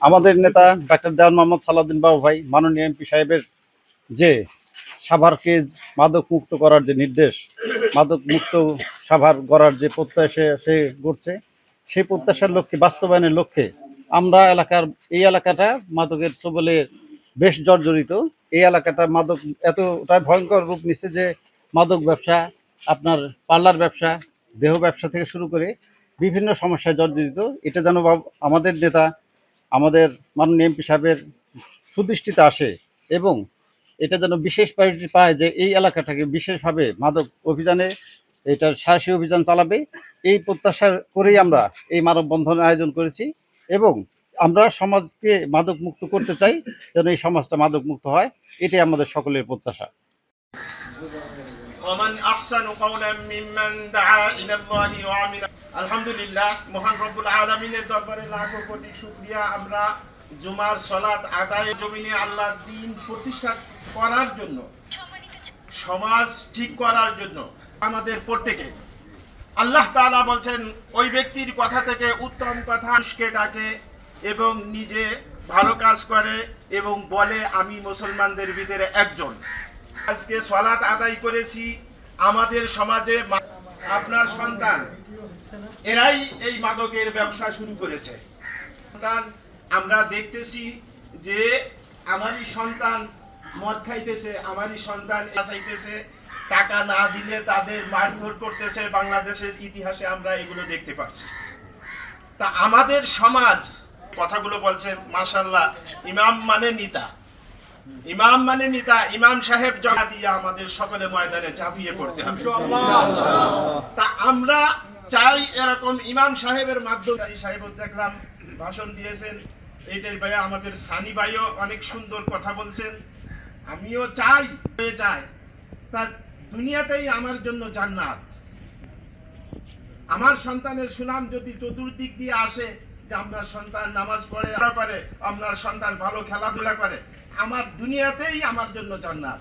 আমাদের নেতা ডাক্তার দেওয়ান মোহাম্মদ সালাউদ্দিন বাবু ভাই মাননীয় এমপি সাহেবের যে সাভারকে মাদক মুক্ত করার যে নির্দেশ, মাদক মুক্ত সাভার গড়ার যে প্রত্যাশা সে করছে, সেই প্রত্যাশার লক্ষ্যে বাস্তবায়নের লক্ষ্যে আমরা এই এলাকাটা মাদকের ছোবলে বেশ জর্জরিত। এই এলাকাটা মাদক এতটাই ভয়ঙ্কর রূপ নিচ্ছে যে মাদক ব্যবসা, আপনার পার্লার ব্যবসা, দেহ ব্যবসা থেকে শুরু করে বিভিন্ন সমস্যায় জর্জরিত। এটা যেন আমাদের নেতা, আমাদের মাননীয় এমপি সাহেবের সুদৃষ্টিতে আসে এবং এটা যেন বিশেষ প্রায়োরিটি পায় যে এই এলাকাটাকে বিশেষভাবে মাদক অভিযানে এটা সাহসী অভিযান চালাবে। এই প্রত্যাশা করেই আমরা এই মানববন্ধনের আয়োজন করেছি এবং আমরা সমাজকে মাদক মুক্ত করতে চাই, যেন এই সমাজটা মাদক মুক্ত হয়। এটাই আমাদের সকলের প্রত্যাশা। ওমান আহসানু কাওলাম মিম্মান দাআ ইলাল্লাহি ওয়া আমিলা। আলহামদুলিল্লাহ, মহান রব্বুল আলামিনের দরবারে লাখো কোটি শুকরিয়া। আমরা জুমার সালাত আদায় জমিনে আল্লাহর দ্বীন প্রতিষ্ঠা করার জন্য, সমাজ ঠিক করার জন্য আমাদের প্রত্যেকে, আল্লাহ তাআলা বলছেন ওই ব্যক্তির কথা থেকে উত্তম কথা মানুষকে ডাকে এবং নিজে ভালো কাজ করে এবং বলে আমি মুসলমানদের ভিতরে একজন। আজকে সালাত আদায় করেছি। আমাদের সমাজে আপনার সন্তান এরাই এই মাদকের ব্যবসা শুরু করেছে। আমরা দেখতেছি যে আমারই সন্তান মদ খাইতেছে, আমারই সন্তান চাইতেছে, টাকা না দিলে তাদের মারধর করতেছে। বাংলাদেশের ইতিহাসে আমরা এগুলো দেখতে পাচ্ছি। তা আমাদের সমাজ কথাগুলো বলছে মাশাআল্লাহ, ইমাম মানে নেতা, ইমাম মানে নেতা। ইমাম সাহেব জগা দিয়ে আমাদের সকলে ময়দানে ঝাঁপিয়ে পড়তে হবে। তা আমরা চাই এরকম ইমাম সাহেবের মাধ্যমে। সাহেব দেখলাম ভাষণ দিয়েছেন, এইটাই ভাইয়া আমাদের সানি ভাইও অনেক সুন্দর কথা বলছেন। আমিও চাই তার দুনিয়াতেই আমার জন্য জান্নাত। আমার সন্তানের সুনাম যদি চতুর্দিক দিয়ে আসে যে আপনার সন্তান নামাজ পড়ে, আপনার সন্তান ভালো খেলাধুলা করে, আমার দুনিয়াতেই আমার জন্য জান্নাত।